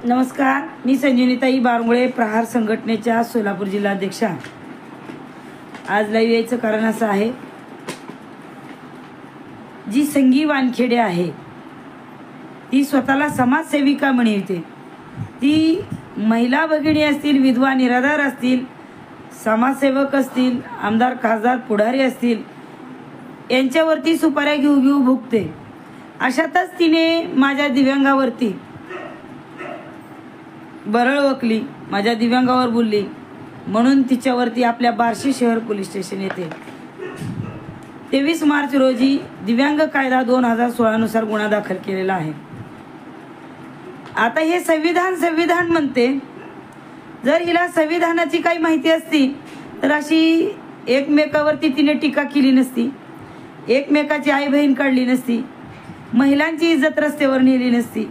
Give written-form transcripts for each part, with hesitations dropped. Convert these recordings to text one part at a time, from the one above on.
नमस्कार, मी संजीवनीताई बारमुळे, प्रहार संघटनेच्या सोलापूर जिल्हाध्यक्षा. आज लाईव्ह यायचं कारण असं आहे, जी संगी वानखेडे आहे ती स्वतःला समाजसेविका म्हणते. ती महिला भगिनी असतील, विधवा निराधार असतील, समाजसेवक असतील, आमदार खासदार पुढारी असतील, यांच्यावरती सुपाऱ्या घेऊ घेऊ भुगते. अशातच तिने माझ्या दिव्यांगावरती बरळ वकली, माझ्या दिव्यांगावर बोलली, म्हणून तिच्यावरती आपल्या बार्शी शहर पोलीस स्टेशन येथे 23 मार्च रोजी दिव्यांग कायदा 2016 नुसार गुन्हा दाखल केलेला आहे. आता हे संविधान म्हणते. जर हिला संविधानाची काही माहिती असती तर अशी एकमेकावरती तिने टीका केली नसती, एकमेकाची आई बहीण काढली नसती, महिलांची इज्जत रस्त्यावर नेली नसती,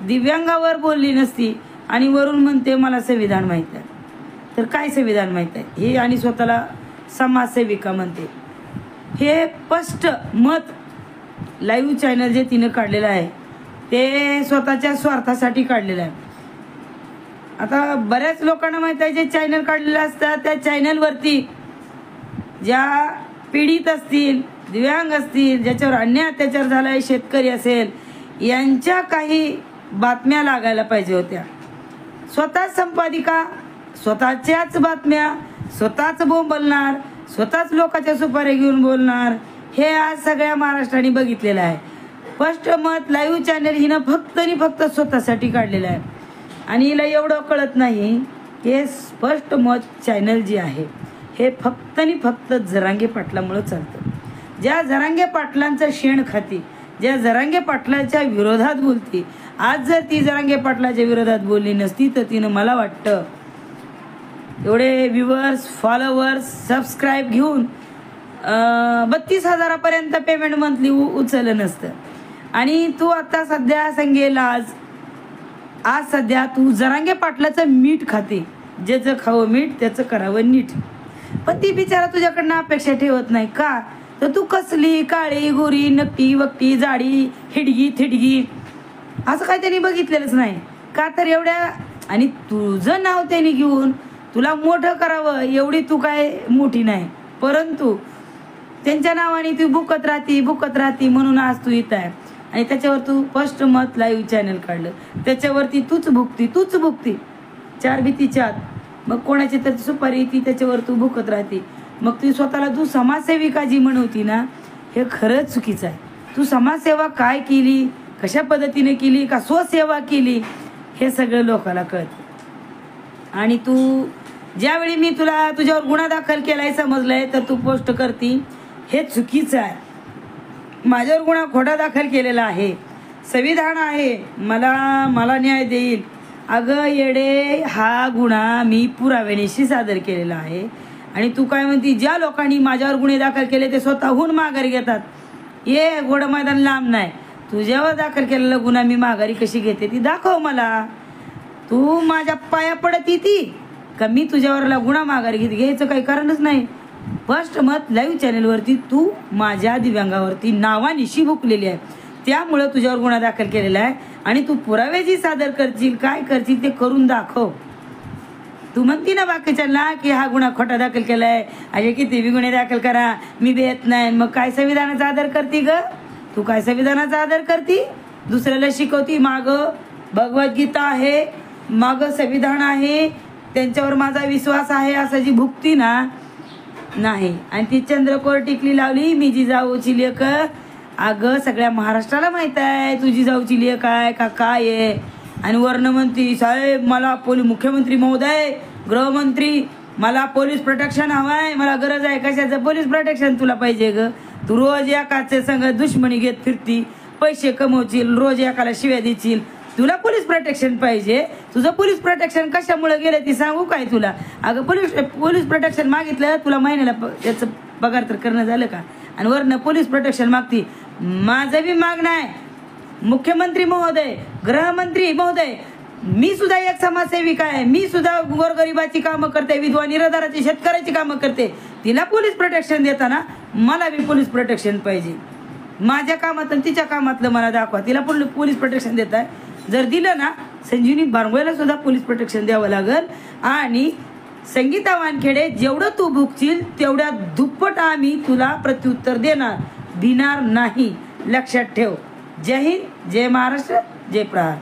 दिव्यांगावर बोलली नसती, आणि वरून म्हणते मला संविधान माहित आहे. तर काय संविधान माहित आहे हे, आणि स्वतःला समाजसेविका म्हणते. हे स्पष्ट मत लाईव्ह चॅनल जे तिने काढलेलं आहे ते स्वतःच्या स्वार्थासाठी काढलेलं आहे. आता बऱ्याच लोकांना माहित आहे, जे चॅनल काढलेले असतात त्या चॅनलवरती ज्या पीडित असतील, दिव्यांग असतील, ज्याच्यावर अन्याय अत्याचार झालाय, शेतकरी असेल, यांच्या काही बातम्या लागायला पाहिजे होत्या. स्वतःच संपादिका, स्वतःच्याच बातम्या, स्वतःच बोंबलणार, स्वतःच लोकांच्या सुपाऱ्या घेऊन बोलणार, हे आज सगळ्या महाराष्ट्राने बघितलेलं आहे. स्पष्ट मत लाईव्ह चॅनल हिनं फक्त आणि फक्त स्वतःसाठी काढलेलं आहे. आणि हिला एवढं कळत नाही, हे स्पष्ट मत चॅनल जे आहे हे फक्त आणि फक्त जरांगे पाटलामुळे चालतं. ज्या जरांगे पाटलांचं शेण खाती, ज्या जरांगे पाटलाच्या विरोधात बोलती, आज जर ती जरांगे पाटलाच्या विरोधात बोलली नसती तर तिनं, मला वाटतं, एवढे व्ह्यूअर्स, फॉलोअर्स, सबस्क्राईब घेऊन 32,000 पर्यंत पेमेंट मंथली उचललं नसतं. आणि तू आता सध्या संगेला आज सध्या तू जरांगे पाटलाचं मीठ खाते. ज्याचं खावं मीठ त्याचं करावं नीट. पण ती बिचारा तुझ्याकडनं अपेक्षा ठेवत नाही का? तर तू कसली काळी गोरी, नक्की वक्ती, जाडी, हिडगी थिडगी असं काही त्यांनी बघितलेलंच नाही का? तर एवढ्या, आणि तुझं नाव त्यांनी घेऊन तुला मोठं करावं एवढी तू काय मोठी नाही, परंतु त्यांच्या नावाने तू भुकत राहती म्हणून आज तू इथं आहे. आणि त्याच्यावर तू स्पष्ट मत लाईव्ह चॅनल काढलं, त्याच्यावरती तूच भुकती चार भीतीच्या आत. मग कोणाची तर सुपारी ती त्याच्यावर तू भुकत राहते. मग तू स्वतःला तू समाजसेविका जी म्हणवती ना, हे खरंच चुकीचं आहे. तू समाजसेवा काय केली, कशा पद्धतीने केली, का स्वसेवा केली, हे सगळं लोकांना कळतं. आणि तू ज्यावेळी मी तुला तुझ्यावर गुन्हा दाखल केलाय समजलंय तर तू पोस्ट करती, हे चुकीचं आहे. माझ्यावर गुन्हा खोटा दाखल केलेला आहे, संविधान आहे, मला न्याय देईल. अगं येडे, हा गुन्हा मी पुराव्यानिशी सादर केलेला आहे. आणि तू काय म्हणती, ज्या लोकांनी माझ्यावर गुन्हे दाखल केले ते स्वतःहून माघारी घेतात. ये घोडं मैदान लांब नाही. तुझ्यावर दाखल केलेला गुन्हा मी माघारी कशी घेते ती दाखव मला. तू माझ्या पाया पडत ती का मी तुझ्यावरला गुन्हा माघारी घ्यायचं काही कारणच नाही. फर्स्ट मत लाईव्ह चॅनलवरती तू माझ्या दिव्यांगावरती नावानिशी भुकलेली आहे, त्यामुळं तुझ्यावर गुन्हा दाखल केलेला आहे. आणि तू पुरावे जी सादर करशील, काय करशील ते करून दाखव. तू म्हणती ना बाकीच्यांना की हा गुन्हा खोटा दाखल केलाय, असे किती बी गुन्हे दाखल करा, मी भेट नाही. मग काय संविधानाचा आदर करती ग तू? काय संविधानाचा आदर करती? दुसऱ्याला शिकवती माग भगवद्गीता आहे, माग संविधान आहे, त्यांच्यावर माझा विश्वास आहे असं जी भुकती ना, नाही. आणि ती चंद्रकोर टिकली लावली, मी जी जाऊची लेक. अगं सगळ्या महाराष्ट्राला माहित आहे तुझी जाऊची लेक आहे का काय आहे. आणि वर्ण म्हणती, साहेब मला मुख्यमंत्री महोदय, गृहमंत्री, मला पोलीस प्रोटेक्शन हवाय, मला गरज आहे. कशाचं पोलीस प्रोटेक्शन तुला पाहिजे ग? तू रोज एकाचे संग दुश्मनी घेत फिरती, पैसे कमवशील, रोज एकाला शिव्या देशील, तुला पोलीस प्रोटेक्शन पाहिजे. तुझं पोलीस प्रोटेक्शन कशामुळे गेलं ती सांगू काय तुला? अगं पोलीस प्रोटेक्शन मागितलं तुला, महिन्याला त्याचं पगार तर करणं झालं का? आणि वरनं पोलीस प्रोटेक्शन मागती. माझं बी मागणं आहे, मुख्यमंत्री महोदय, गृहमंत्री महोदय, मी सुद्धा एक समाजसेविका आहे, मी सुद्धा गोरगरिबाची कामं करते, विधवा निराधाराची, शेतकऱ्याची कामं करते. तिला पोलीस प्रोटेक्शन देताना मला बी पोलीस प्रोटेक्शन पाहिजे. माझ्या कामात आणि तिच्या कामातलं मला दाखवा. तिला पोलीस प्रोटेक्शन देताय जर दिलं ना, संजीवनी बारंगोळ्याला सुद्धा पोलीस प्रोटेक्शन द्यावं लागेल. आणि संगीता वानखेडे, जेवढं तू भुगशील तेवढ्या दुप्पट आम्ही तुला प्रत्युत्तर देणार, भिणार नाही. लक्षात ठेव. जय हिंद, जय महाराष्ट्र, जय प्रहार.